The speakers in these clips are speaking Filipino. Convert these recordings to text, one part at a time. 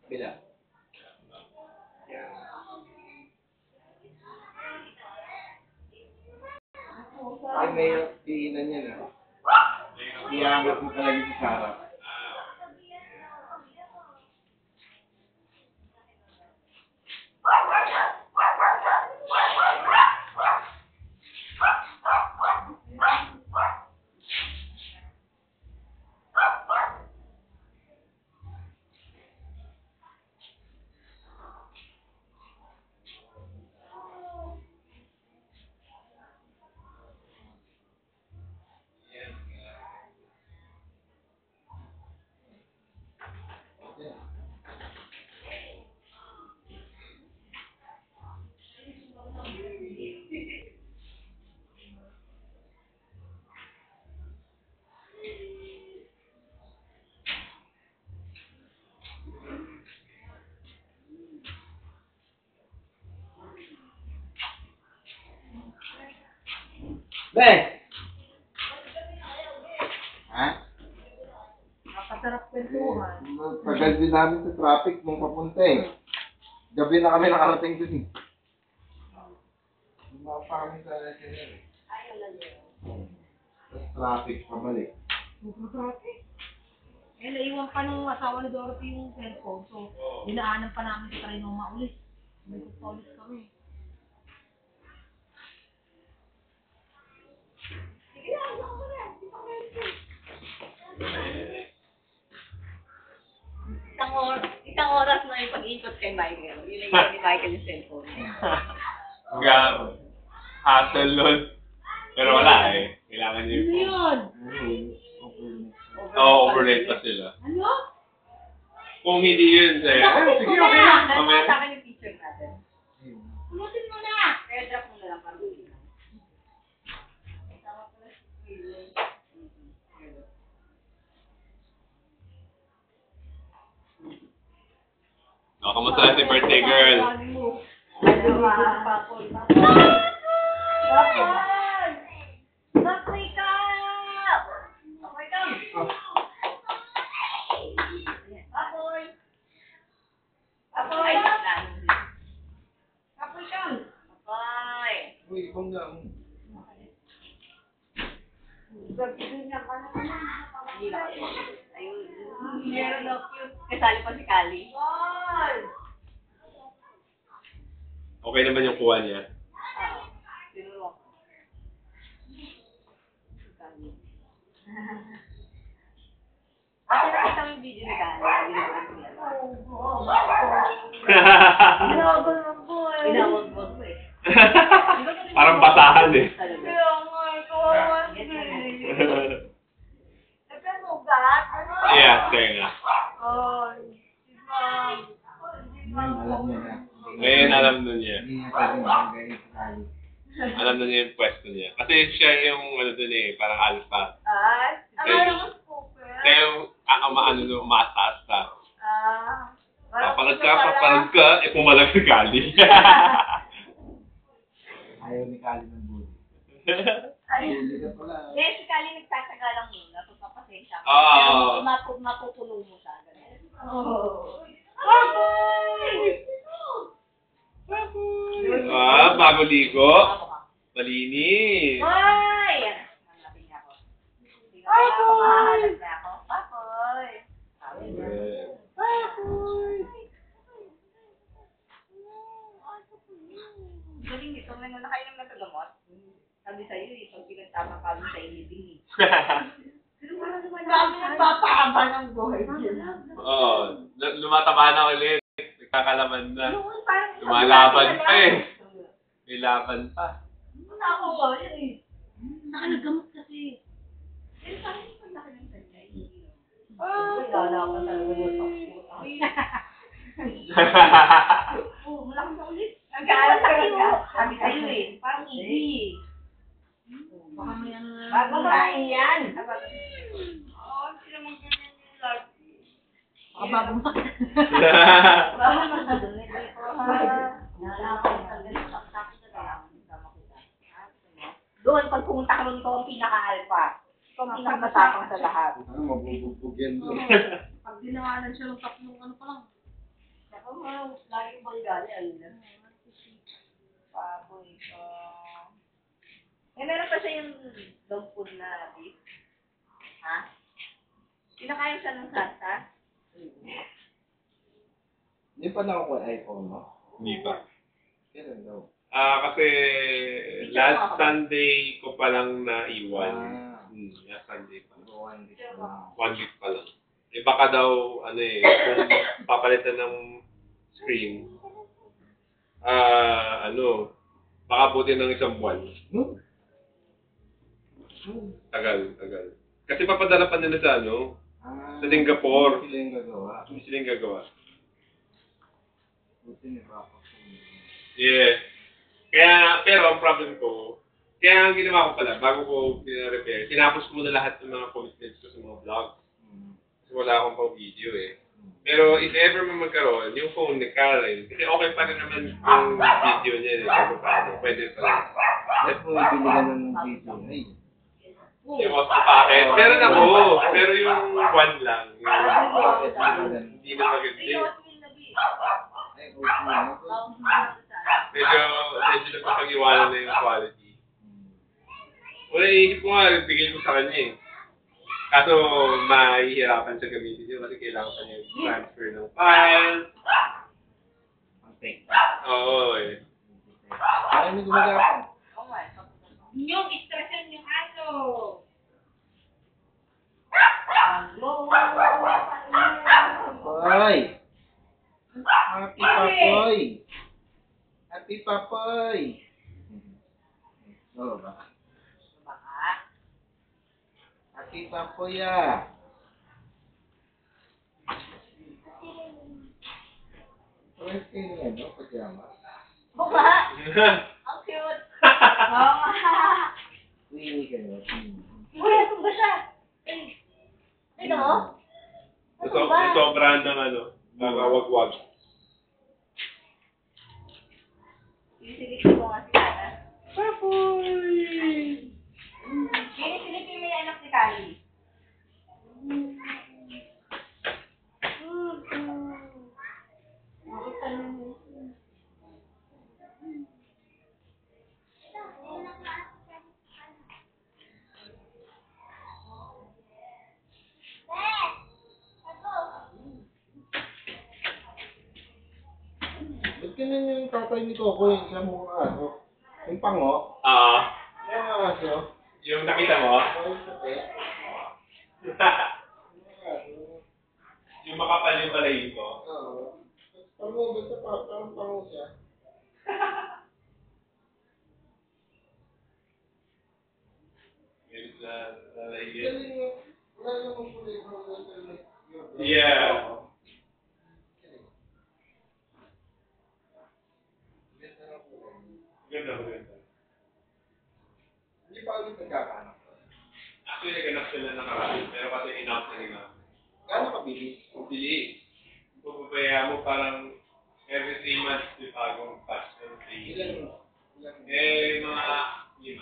Bila. Ay, may iinan niya na. Iangat mo talaga si Sarah. Be! Ha? Napasarap kwentuhan. Tagal din namin sa traffic nung papunta eh. Gabi na kami nakarating dun eh. Lumapa kami sa SNL eh. Tapos traffic pabalik. Traffic? Eh, naiwan pa nung asawa ni Dorothy yung cellphone. So, dinaanan pa namin sa Trinoma ulit. May ulit kami. Isang oras na yung pag-ikot kay Michael. Yun lang ni Michael yung cellphone. Hassle nun. Pero wala eh. Kailangan niyo Ano yun? overrate pa sila. Ano? Kung hindi yun sa'yo. Sige, okay na. Nasa sa akin yung picture natin. Pulutin mo na! Kaya drop mo na lang para hindi na. Oh, kamusta si birthday girl? Papoy! Papoy ka! Papoy ka! Papoy! Papoy! Papoy ka! Papoy! Uy, kung nga. Ayun. Meron na cute. Kasali pa si Kali. Okay naman yung kuha niya. Tinuro ko. Kasi nakita mo yung video ni Kali. Inawag mo eh. Parang basahan eh. Kaya nga, kawawa siya eh. Yeah, kaya nga. Alam niya na. Ngayon alam nun niya. Hindi niya pwede magagay sa kali. Alam nun niya yung pwesto niya. Kasi siya yung ano dun eh, parang alpha. Kaya yung umataas ka. Paparag ka, pumalag sa gali. Ayaw ni Kali ng bully. Bully ka pala. Eh, si Kali nagtataga lang muna. Pagpapasensya. Oo. Pero matutulong mo siya. Oh. Bye! bago-ligo. Malinis. Hoy! Hanapin niya ako. Ay, mahahanap na ako. Papoy! Galing nito, may nakainom na tagamot. Sabi sa'yo eh, pag pinagtama ka sa ilibing eh. Grabe nagpapahaba ng buhay niya. Oo. Lumataba na ulit. Nagkakalaman na. Noon parang Lumalaban pa eh. May laban pa. Ako ba yun eh. Saka naggamot kasi. Pero parang yung paglaki ng kanya, wala pa talaga yung pakputa. Oo, malaki na ulit. Ang gano'n talaga. Sabi sa'yo eh, parang easy. Baka may ano na. Bago kain yan. Oo, hindi naman ganyan yung lagi. Baka bagong sakit. Bago magdadun eh. Nalaman ka din sa sakit na lang. Doon, pag pumunta ka rin ko, ang pinaka-alpha. Ito ang pinakamatapang sa lahat. Ano, mabubugbog yan doon. Pag dinawanan siya ng tatlong ano pa lang. Ako nga, lagi bang gali, alin. Baboy ko. Meron pa siya yung dog food na beef. Ha? Pinakain siya ng kasa? Hindi pa nakukuha iPhone mo. Hindi pa. Kailan daw? Kasi last Sunday ko pa lang naiwan. Last Sunday pa. 1 week na. 1 week pa lang. Eh baka daw, kung papalitan ng screen, baka buti ng isang buwan. Tagal. Kasi papadala pa nila sa sa Singapore. Sila yung gagawa. Hindi sila yung gagawa. Buti ni Papa. Yeah. Pero ang problem ko, kaya ang ginawa ko pala, bago ko pina-repair, tinapos ko muna lahat ng mga commitments ko sa mga vlogs. Kasi wala akong pang video eh. Pero if ever man magkaroon, yung phone ni Karen, kasi okay pa rin naman yung video niya eh, bago paano, pwede pa rin. Ba't mo ibili ka ng video? Ay, Yung mas packet, meron ako, pero yung one lang, bakit mo ganun? hindi na maganda. Ay, okay. Medyo napapag-iwanan na yung quality. Wala, iisip ko nga, bigay ko sa kanya eh. Kaso, mahihirapan siya gamitin yun kasi kailangan pa niya transfer ng file. Ang fake. Oo eh. Ay, may gumagapon. Yung istresen yung aso. Papoy! Happy Papoy! Happy Papoy! Oo ba? Happy Papoy ah! Pwede kayo nga, pajama. Buka! Ang cute! Oo nga! Winnie kayo. Uy, nasun ba siya? Ay, no? Nasun ba? Sobrahan ng nakawagwag. Sinisilipin ko nga si Tana. Papoy! Sinisilipin mo yung anak si Kali. Ba't ganun yung tatay ni Coco yung isang mukha aso? Yung pango? Oo. Yung aso? Yung nakita mo? Yung sabi? Yung makapal yung balayin ko. Oo. Pango, basta parang pango siya. Galing mo. Wala namang kulay mo sa internet. Yeah. Ganda. Hindi pa ulit nagkakanak. Actually, naganap sila ng karami, pero kasi enough na nila. Gano'n kabilis? Kung pili, pupapaya mo parang every 3 months may bagong pass ng free. Ilan? Mga 5.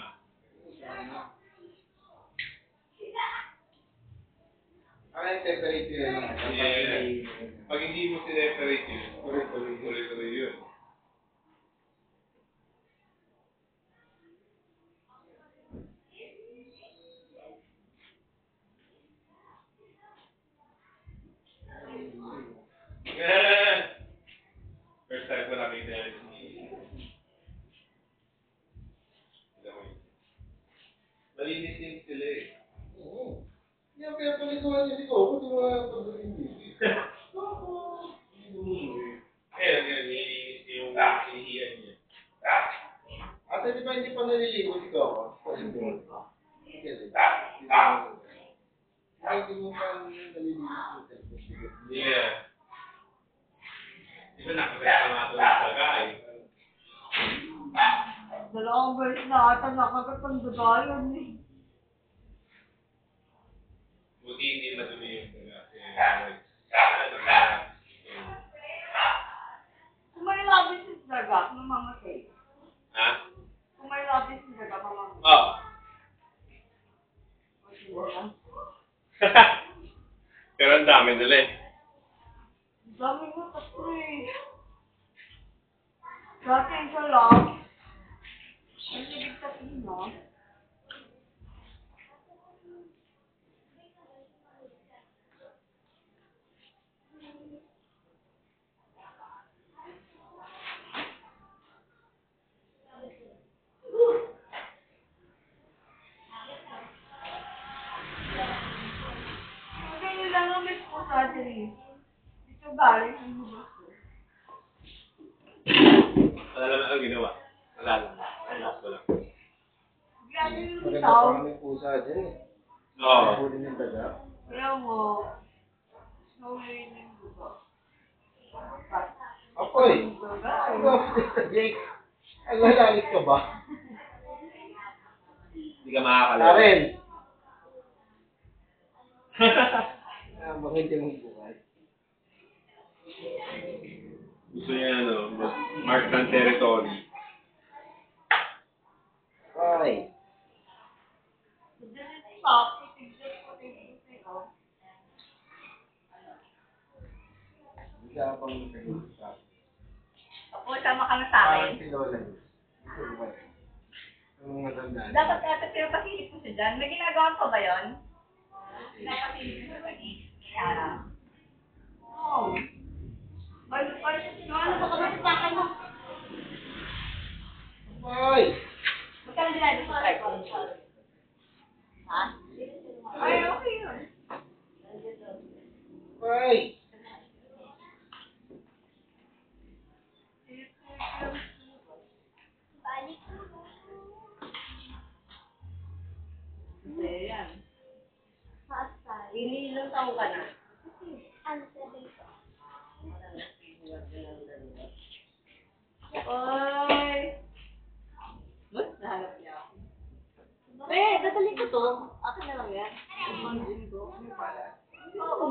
Yung temperature yun. Yeah. Pag hindi mo sineperate yun, tuloy-tuloy yun. pa naliligo si Coco? Kasi mo. Hindi mo pa naliligo si Coco. Yeah. Di ba nakakita nga ito ng daga eh? Dalawang beses na ata nakagat ang dagayan eh. Buti hindi madumi yung daga. Kung may labis yung daga, mamamatay. Ha? Kung may labis yung daga, mamamatay. Oh. Pero ang dami nila eh. Dami mo kasi. Dati isa lang. Ang libig sa pino. Kasi nila nga may pusa dyan eh. Dito galing ang lubos ko. Wala lang ang ginawa. Wala lang. Wala. Grabe yung Maganda bitaw. pa kami pusa dyan eh. Oo. Huli ng daga. Kaya mo, snowy yung buka. Apoy! Jake, ang lalalit ka ba? Hindi ka makakalawa. Karen! Bakit yung bukas? Gusto niya mark ng territory. Ay! Hindi ka pang nagkagulit sa akin. Ako, sama ka na sa Parang akin. si Lola yun. Ito ba yun? Ang mga tandaan. Dapat kaya pinapasilip mo siya dyan. May ginagawa pa ba yun? Pinapasilip mo siya lagi. Kaya. Oo. Ano ba kapag sa akin mo? Ay! Magkano dinali sa strike? Ha? Ay, okay yun. Ay! Ayan. Ilang taong ka na? Oy! Ba't nahanap niya ako? Dadali ko to. Akin na lang yan. Oo.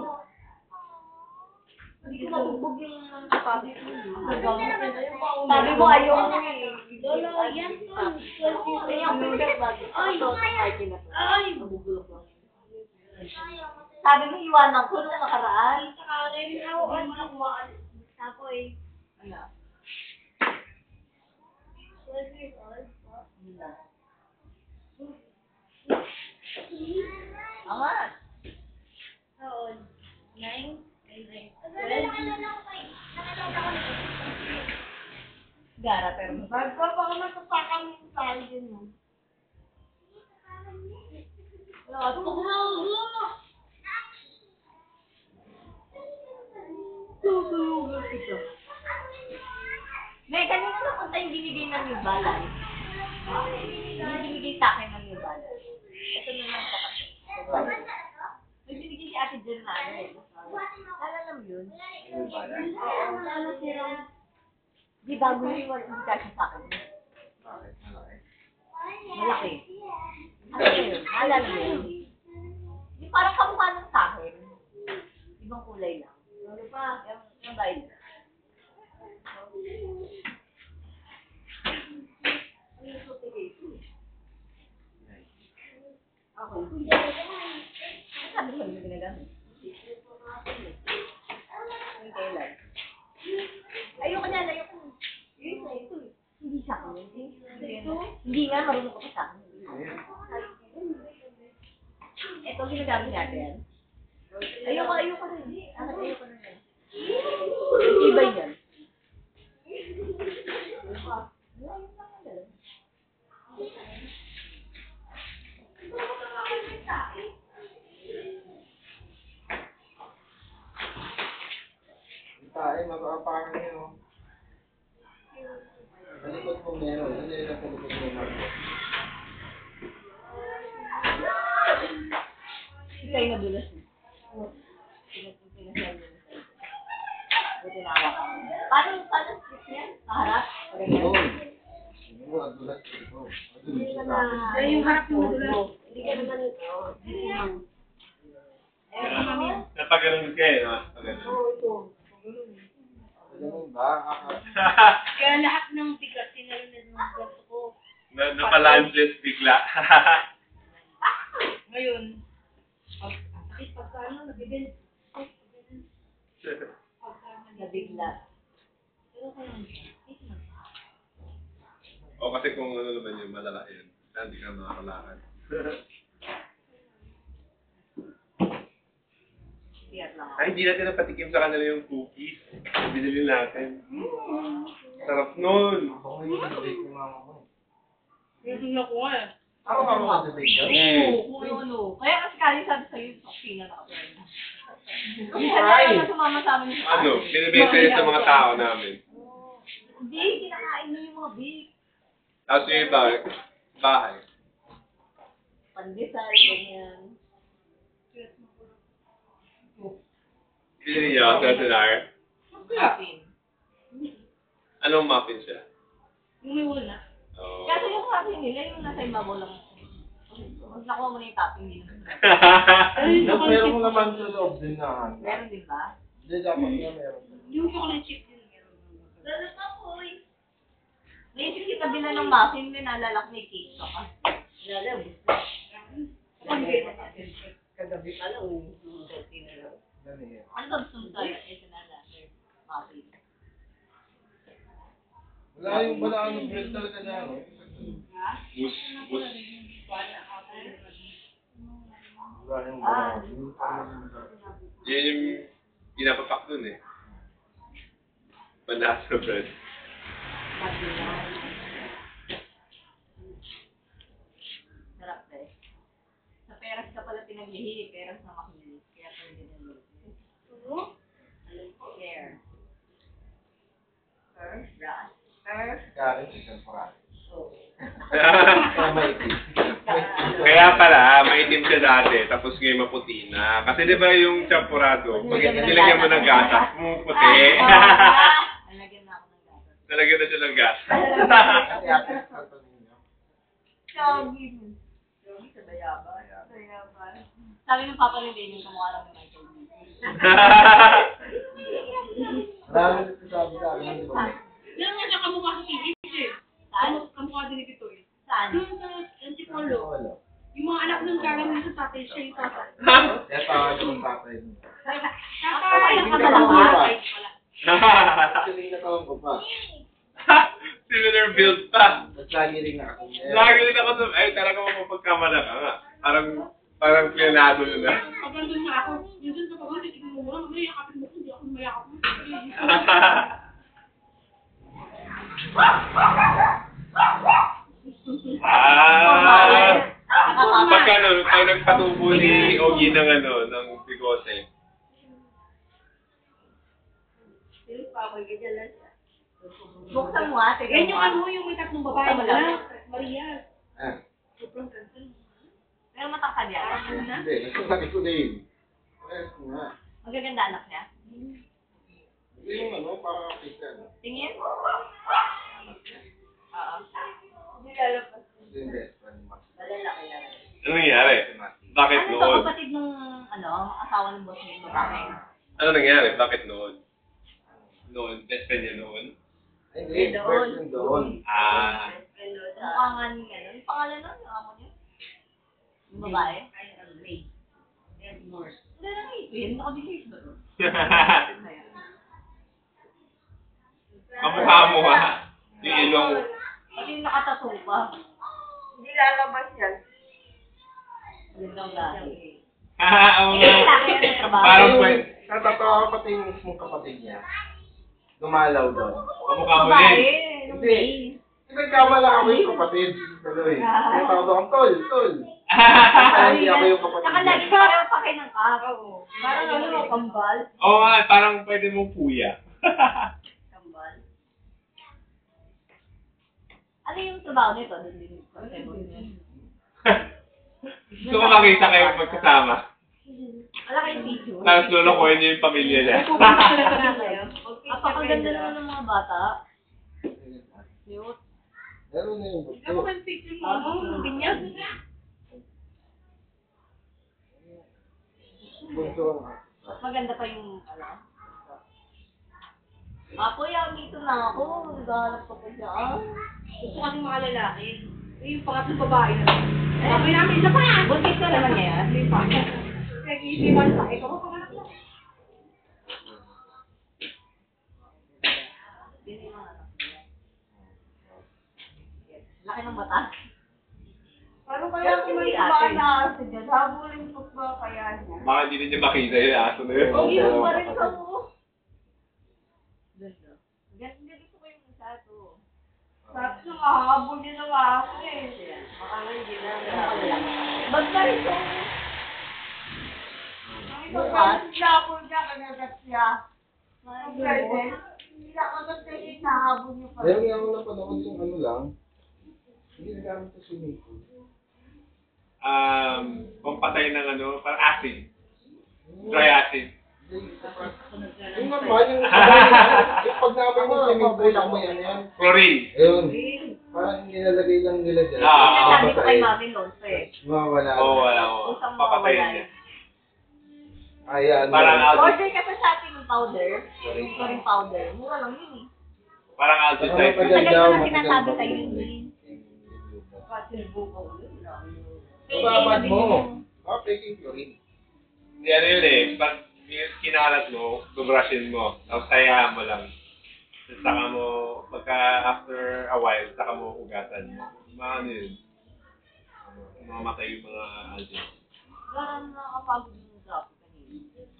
Hindi ko mabugbog yung sapatos ko. Sabi mo ayaw mo eh. Lolo, yan to. Kaya yung finger bag. Ay, ay. Nabubulok lang. Sabi mo iwanan ko nung nakaraan. Saka rin ako, ano lang kumaan. Ako eh. Ano? 12 years old po. Angat. Oo. 9? Ay, 9. Nakilala ko pa eh. Nakilala ko na. Gara, pero Bag ko, baka matapakan yung tayo dyan, no? tutulungan ito. May kanina napunta yung binigay ng New Balance. Yung binigay sa akin ng New Balance. Ito na lang sa kasi. May binigay si Ate Jen na ano eh. Alala mo yun? Oo, ano sirang... Di bago yung hindi kasi sa akin. Bakit? Malaki. Malaki. Ano yun? Alala mo yun? Yung parang kamukha ng sa akin. Ibang kulay lang. Ano pa? Yung bail. Okay. Sabi mo yung ginagamit? Yung kailan? Ayoko na, ayoko na. Hindi sa akin. Hindi nga, marunong ko pa sa akin. Ito, ginagamit natin. Ayoko rin. Ayoko na yan. Ibay yan. Tayo, mag-aapakan nyo. Sa likod mo meron. Ano yun ang sa likod mo meron? Ikay na dulas. Pinasal mo. Buti na ako. Paano split yan? Sa harap? Yun. Siguro, ang dulas ito. Ang dulas ito. Kaya yung harap mo dulas. Hindi ka naman ito. Napaganon ka eh, no? Napaganon. Oo, ito. Ganun ba? Kaya lahat ng bigat sinalunod ng ganito ko. Napalansless bigla. Ngayon, pagka ano, nabibin. Nabigla. Pero kaya, O kasi kung ano naman yun, malala yun. Hindi ka makakalakad. Tiyat lang ako. Ay, hindi natin napatikim sa kanila yung cookies. Binili natin. Sarap nun. Ako yung nag-bake ni mama mo. yung na ko eh. Ako ba mo nag-bake yun? Oo, ano. Kaya kasi kaya sabi sa'yo, sa kusina na ako. Kasi Ay! sabi na sumama sa amin. Ano, binibenta yun sa mga tao namin. Hindi, kinakain mo yung mga big. Tapos yung iba, bahay. Pandesal, ganyan. Binili niyo sa Dinar. Muffin. Anong muffin siya? Yung may wala. Oh. Kaso yung muffin nila, yung nasa ibabaw lang. Mas nakuha mo na yung topping nila. Meron mo naman sa loob din na handa. Meron din ba? Hindi, dapat nga meron. Yung chocolate chip din. Lalo pa po eh. Naisip kita bilan ng muffin, may naalala ko may cake ka ka. Lalo, kagabi pa lang, Ganun yun. ano ba gusto mo tayo? Ito na lang, muffin. Wala yung wala ang bread talaga na ano. Mus. Wala yung Ah. Yan yung pinapapak dun eh. Banasa bread. Sarap eh. Sa peras ka pala pinaglihi, peras na makinis. Kaya pala dinalo. Share. Brush. Karin, chicken fry. Oh. Kaya maitim. Kaya pala, maitim siya dati, tapos ngayon maputi na. Kasi di ba yung champurado, pag nilagyan mo ng gata, puti. Nalagyan na ako ng gatas. Nalagyan na siya ng gata. Kasi ate, kanto ninyo. Chogi. Chogi sa bayaba. Sabi ng papa ni Damien, kamukha lang ni Michael. Marami nagsasabi sa akin, di ba? Yan nga siya kamukha sa TV eh. Saan? Kamukha din ni Pitoy. Saan? Yung sa Antipolo. Wala. Yung mga anak ng Karen sa tatay siya yung tatay. Kaya tawag yung tatay mo. Tatay! Ang kamalaki. Actually, nakawang ko pa. Similar build pa. At lagi rin nakakong. Lagi rin ako sa, ay talaga mapapagkamala ka nga. Parang planado yun na. Pag nandun nga ako, minsan sa pagod, titignan mo muna, may yakapin mo ko, hindi ako mayakap mo. Pagka ano, pag nagpatubo ni Ogie ng ano, ng bigote. Buksan mo ate. Yan yung ano, yung may tatlong babae na. Maria. Ah, Sobrang ganda. Pero matakad yan. hindi. Nasasabi ko din. Yes, nga. Magaganda anak niya. Hindi yung ano, para kita. No? Tingin? Oo. Hindi lalabas. Hindi yung best friend mo. Malalaki na rin. Ano nangyari? Bakit Ano ba noon? kapatid nung asawa ng boss niya? Babae. Ano nangyari? Bakit noon? Noon? Best friend niya noon? Hindi, best friend doon. Ah. Mukha nga ni ano. Yung pangalan nun, yung amo niya? Yung babae? Ray. Morse. Hindi na nga ito. Yan naka-delete ba? Kamukha mo ha? Yung ilong. Pati yung nakatato pa. Hindi lalabas yan. Gandang lahi. Oo nga. Parang pwede. Natatawa ko pati yung mismong kapatid niya. Dumalaw doon. Kamukha mo Babae. din. Nung Hindi. May. Nagkamala ako yung kapatid. Tuloy. Kaya tawag ako, tol. Kaya hindi ako yung kapatid Saka lagi niya. pareho pa kayo ng kap. Parang ano, kambal. Oo nga, parang pwede mong puya. Kambal. Ano yung trabaho nito? Doon din sa Cebu. Gusto ko makita kayo magkasama. Wala kayong picture. Tapos lulukuhin niyo yung pamilya niya. Apakaganda naman ng mga bata. Cute. Meron na yung Ako bunso. yung picture mo, binyag. Bunso. Mas maganda pa yung ano. Apo, yan, dito na ako. Naghahanap ko pa dyan. Gusto kasi mga lalaki. Yung pangatlong babae na. Sabi namin, isa pa! Buntis ka naman ngayon. Hindi pa. Nag-iisipan sa ikaw mo panganak mo. Yun yung mga anak niya. Laki ng mata. Paano Pero kaya kung hindi may ate. iba na asa dyan? Habulin ko ba kaya niya? Baka hindi rin niya makita yung aso na yun. Ang ilong pa rin ka mo. Ganda dito ko yung isa to. Sabi ko nga, habol niya ng aso eh. Baka nga hindi na. Bag na rin to. Ay, pagkakas siya, habol niya, kanagat siya. Ang pwede. Hindi na ako nagtayo, nahabol niya pa. Meron nga ako napanood yung ano lang. Hindi nagamit sa swimming pool. Pampatay ng ano, parang acid. Dry acid. Yung normal, yung pag namin yung swimming pool, amoy ano yan. Chlorine. Ayun. Parang nilalagay lang nila dyan. Sinasabi ko kay Papatay. Mami Lonso eh. Mawawala. Oo, wala ko. Usang Papatayin mawawala. niya. Ayan. Parang Order ka sa Shopee ng powder. Yung chlorine powder. Mura lang yun eh. Parang aldehyde. Matagal ko na sinasabi sa'yo yun eh. Babad mo. Oh, taking chlorine. Hindi ano yun eh. Pag kinalat mo, tubrushin mo. Tapos sayaan mo lang. Tapos saka mo, pagka after a while, saka mo hugasan. Mga ano yun. Mamamatay yung mga algae. Parang nakakapagod yung drop kanina.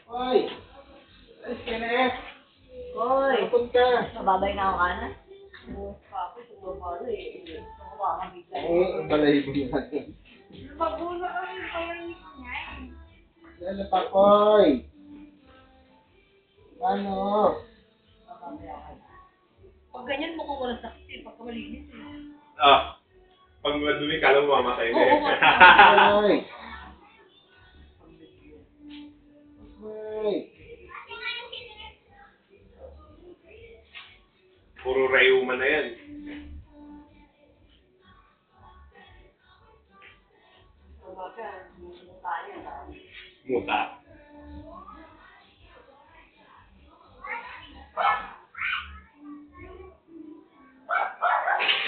Hoy! Alis ka na eh. Hoy! Kapon ka. Mababay na ako kana? Oo, papo, sumabalo eh. Sumabalo bigla. Ang balahibo natin. Magulo ka rin pala niya eh. Lala pa, Koy. Paano? Pag ganyan, mukhang walang sakit eh. Pagka malinis eh. Ah, pag madumi ka lang, mamamatay na Oo, eh. Koy! Koy! Puro rayuma na yan. Muta.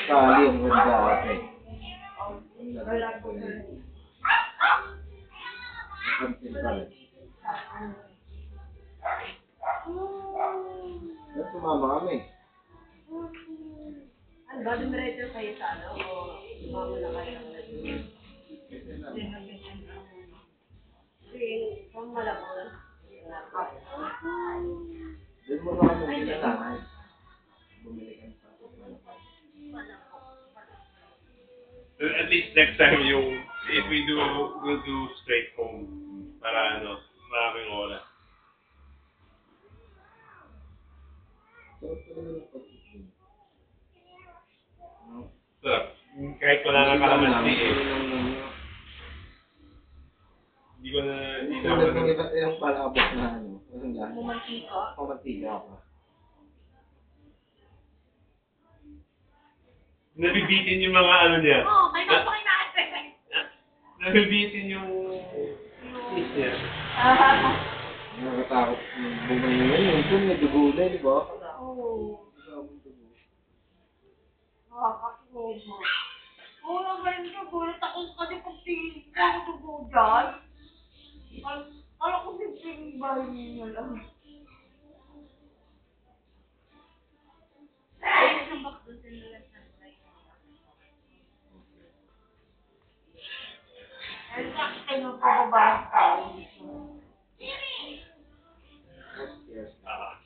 Kali ang ganda ate. Ang ganda ko yun. Napansin ka rin. Ba't sumama kami? Ano ba, dumiretso kayo sa ano? O sumama na kayo ng Kasi, pang malabon. Doon mo ba kami nilalanay? Bumili ka ng pasok na naman. At least next time yung, if we'll do straight home. Para ano, maraming oras. Sarap talaga ng pag-ibig. Sarap. Kahit wala nga kalamansi eh. Hindi ko na, hindi na ako Tulad ng iba't ibang palabok na ano. Ano nga? Mumantika. Pamantiga ako. nabibitin yung mga ano niya. Oo, kayo pa kayo natin. Nabibitin yung cheese niya. Nakakatakot. Bumay na yun. Minsan may dugo na, di ba? Oo. Maraming dugo. Nakakakinig mo. Oo, nagaling ka. Gulat ako kasi pag tingin ko ako dugo dyan. Kala ko tingin ba niya lang. Ayos ng box doon sa nilang sunlight. Ayos na kayo pababa sa Yes. Ah.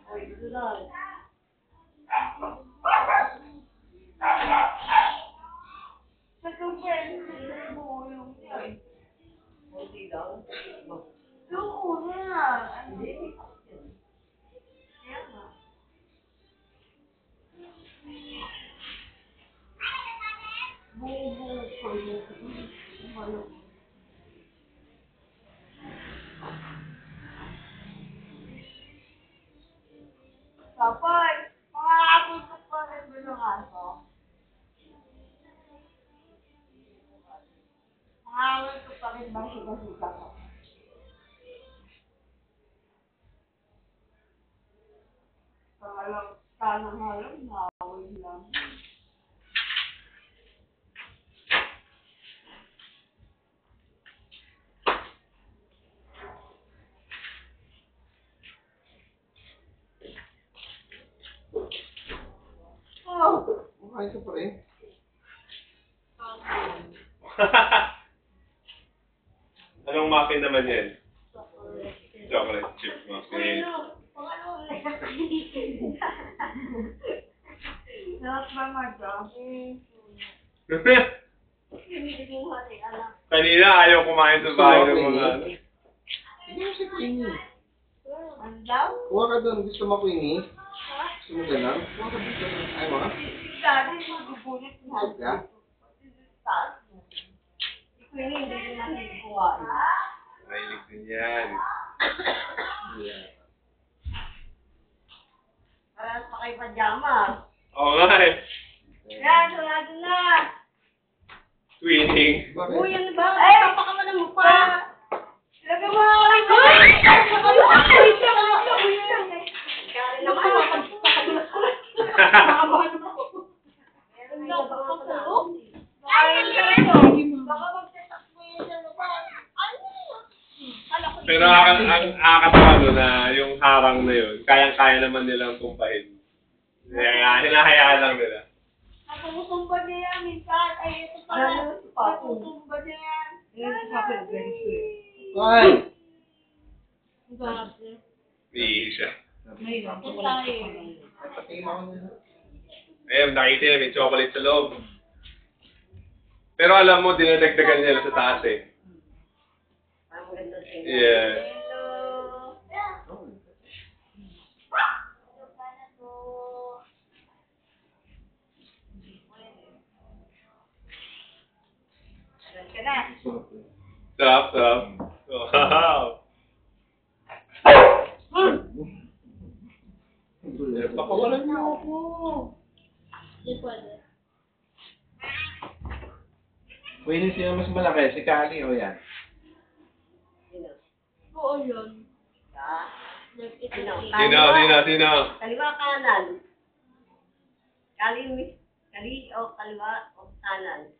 Ay, ito lang. Sa kapag, mo yung Kapag, makakapos ko pa rin ba ng aso? Makakapos ko pa rin ba siya ko? Sana halang, nakawin lang. Kumain ka pa rin. Anong muffin naman yan? Chocolate chip muffin. Sarap ba mag-job? Hindi mo hali, alam. Kanina ayaw kumain sa bahay ng mga... Hindi mo si Queenie. Ang daw? Kuha ka doon. Gusto mo Queenie? Gusto mo ganun? Kuha ka dito. Ay mo? Dati mo gugulit na. Huwag ka? Hindi rin nakikuha. Mahilig din yan. Yeah. Parang pa kay pajama. Oo nga eh. Yan, sarado na. Twinning. Bakit? Uy, ano ba? Ay, papakama ng mukha. Lagay mo ako lang. Ay! Wait lang. Kaya naman, makabahan naman ako. Meron na ba ako sa loob? Baka mag-setup mo yun sa loob. Pero ang nakakatawa doon na yung harang na yun, kayang-kaya naman nilang tumpahin. Kaya hinahayaan lang nila. Naputumba niya yan, minsan. Ay, ito pala. Naputumba niya yan. Ay! Iihi siya. Patingin ako nila. Ayun, nakita niya may chocolate sa loob. Pero alam mo, dinadagdagan niya sa taas eh. Yeah. Stop. Wow. Pakawalan niyo ako. Hindi pwede. Queenie, sino mas malaki? Si Kali o yan? Oo yun. Sino? Kaliwa kanan. Kali o kaliwa o kanan.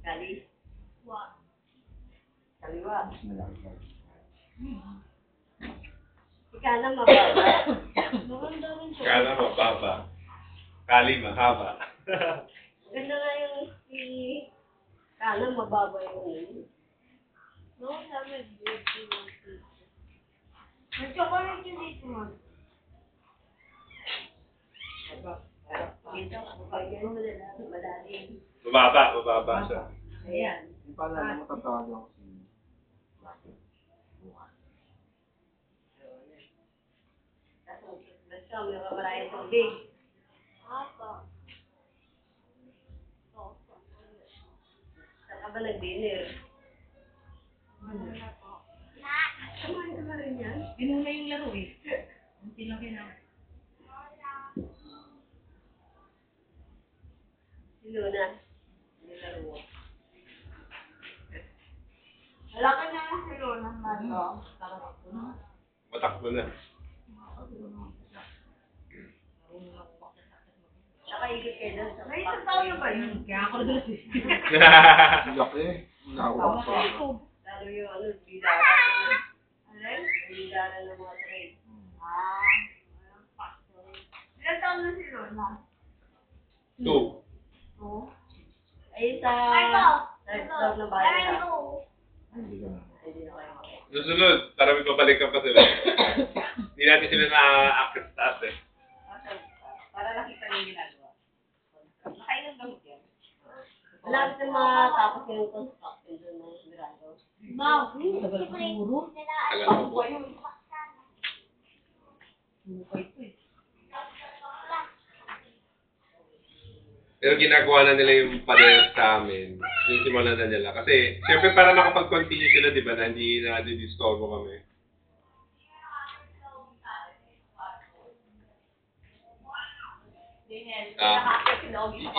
Kali. Kaliwa. Mas malaki. Kanan mababa. Maganda rin siya. Kala mababa. Kali mahaba. Ganda nga yung si kanan mababa yung No, namin. may chocolate yun dito mo. Dito, pagyan mo na lang, malalim. Mababa siya. Ayan. Yung pala mo tatawag ako si... Basta, may maraming tubig. Apa. Saan ka ba nag-dinner? Kumain ka ba rin yan? Inuna yung laro eh. Hindi lang yun ah. Sino na? Nilaro. Wala ka niya ang silo ng mato. Matakbo na. Saka ikot kayo doon sa may isang taon na ba yun? Kaya ako nadulas eh. Ang laki. Nakawak pa ako. Lalo yung ano, bidara. Alay? Bidara ng mga trade. Ilan taon na si Lona? 2. Oo. Ay, sa... third floor na bahay na. Hindi ka na. Hindi na kayo makita. Susunod, para may babalikan pa sila. Hindi natin sila na-access sa taas eh. Para nakita niyo yung ginagawa. Nakailang gamot yan. Wala kasi matapos yung construction doon ng Mirado. Wow. Tagal ko siguro. Alam mo po. Bukay ko eh. Pero ginagawa na nila yung parehas sa amin. Yung simulan na nila. Kasi, siyempre para makapag-continue sila, di ba, na hindi na discover kami.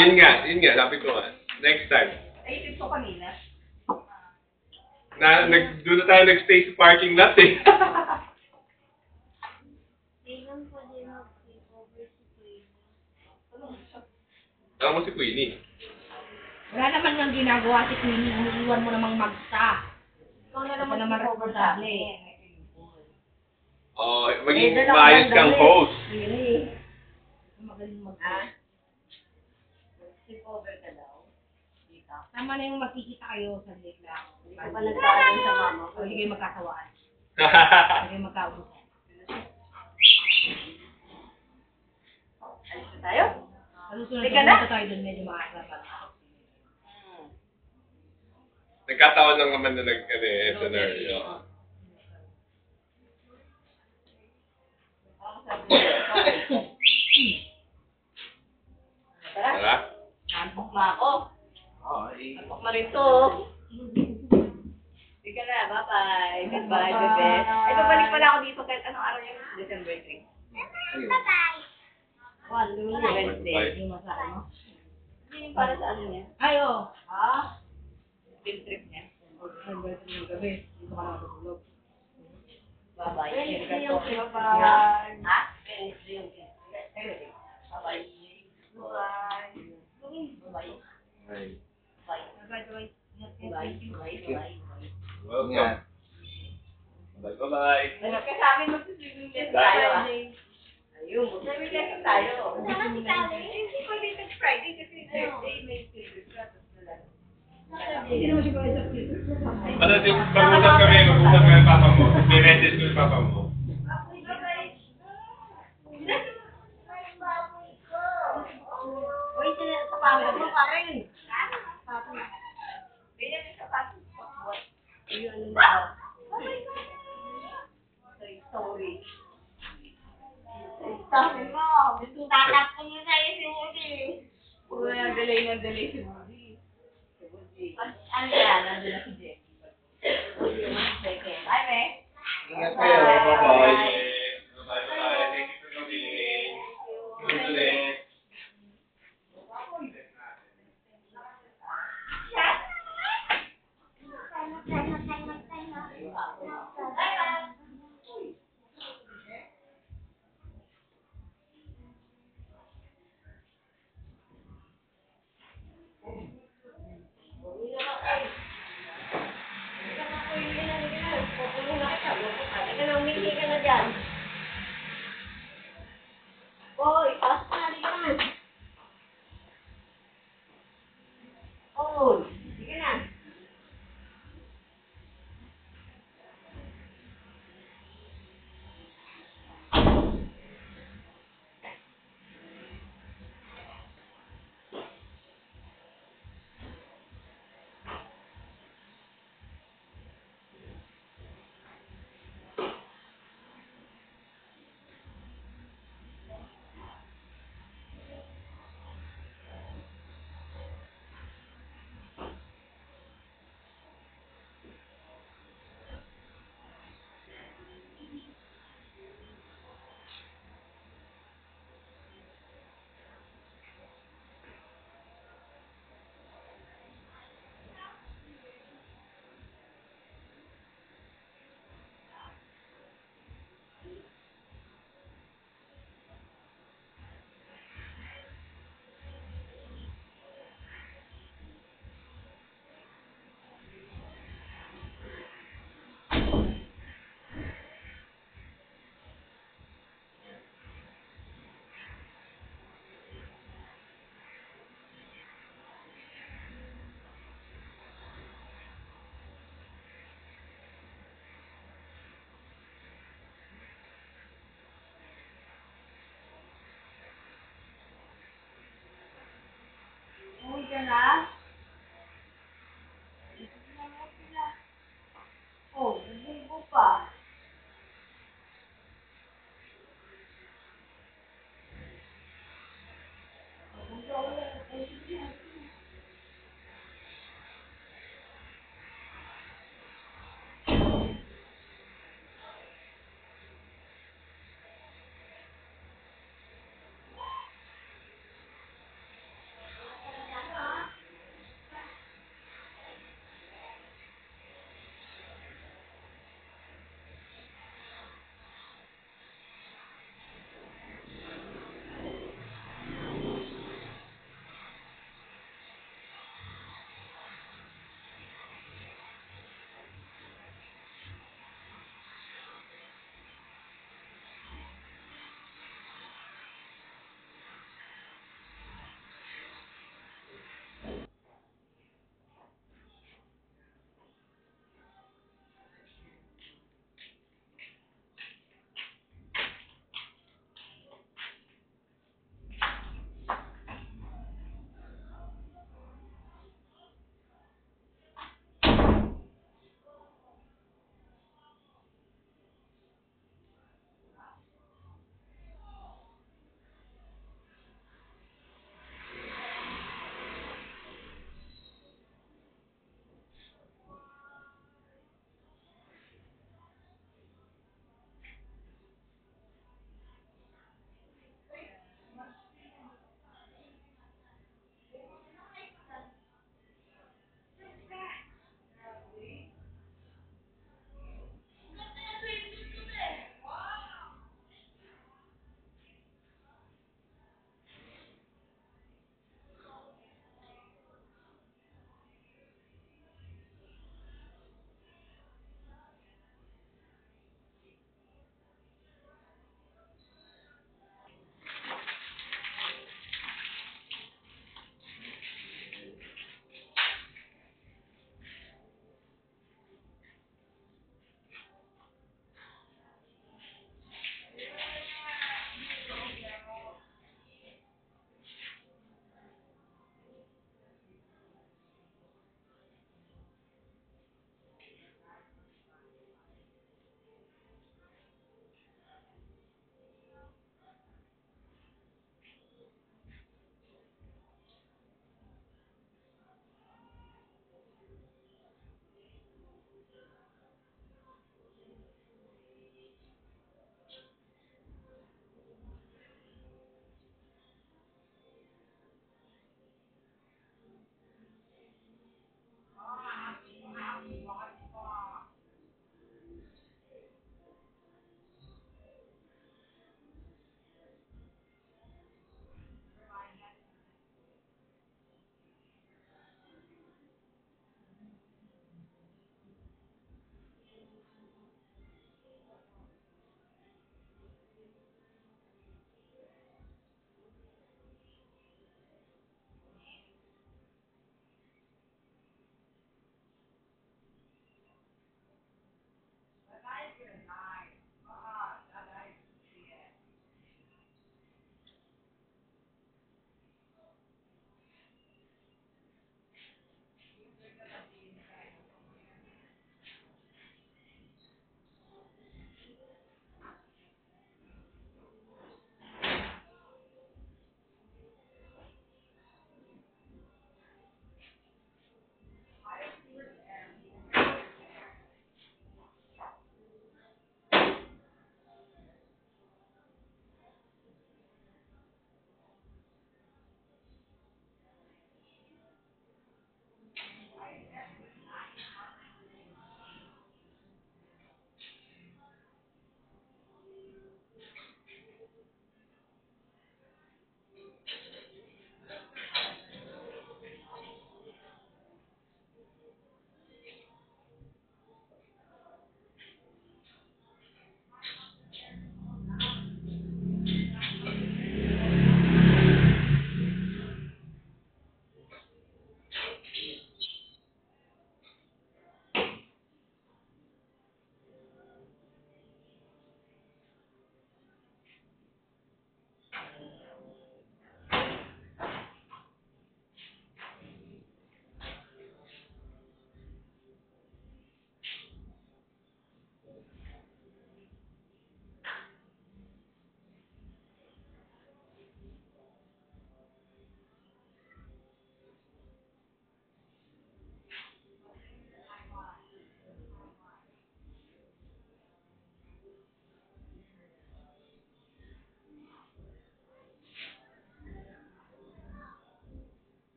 Yun nga, sabi ko nga. Next time. Ay, tip ko kanina. Doon na tayo nag-stay sa parking lot eh. Tingnan po din mag-over si Queen. Alam mo si Queenie. Wala naman nang ginagawa si Queenie. Iniiwan mo namang magsa. Ikaw na Ikaw naman naman responsable. Oh, maging maayos kang host. Really? Magaling mag-host. Sleep over ka daw. Dito. Tama na yung magkikita kayo sa late lang. Hindi ko pa nagkaalam sa mama ko. O hindi kayo magkasawaan. Hindi kayo magkaubusan. Alis na tayo? Kalusunod Teka na. na tayo doon medyo makakasapan. Nagkataon lang naman na scenario. Tara? Nabok na ako. Nabok na rin to. Sige na, bye-bye. Goodbye, bebe. Ay, babalik pala ako dito kahit anong araw yung December 3. Bye-bye. Wednesday. Yung masahe mo. Hindi yung para sa ano niya. Ay, oh. Ha? Field trip niya. Celebrate ng gabi. Dito ka na matutulog. Bye-bye. Wednesday yung trip. Bye-bye. Ha? Wednesday yung trip. Bye-bye. Bye-bye. Bye-bye. Ay. Bye. Bye-bye. Bye. Bye. Welcome. Bye-bye. Ano ka sa amin mag-swimming lesson tayo ah? Ayun, mag-swimming lesson tayo. Sama si Kali. Hindi ko dito Friday kasi Thursday may theater class. Hindi naman siya kaya sa theater. Ano, mag-usap kami papa mo. May message ko yung papa mo. Uy, sila sa papa mo pa rin. Ganyan yung sapatos ko. Ayun, ano na. Sorry. Sabi mo, tatapon mo sa'yo si Woody. Puro na delay si Woody. Ano yan? Nandun na si Jen. Bye, me. Ingat kayo. Bye-bye. Bye-bye. Thank you for coming. Good ulit. Hoy, pasok na, di ka naman. Hoy, di ka na. Uwi ka na?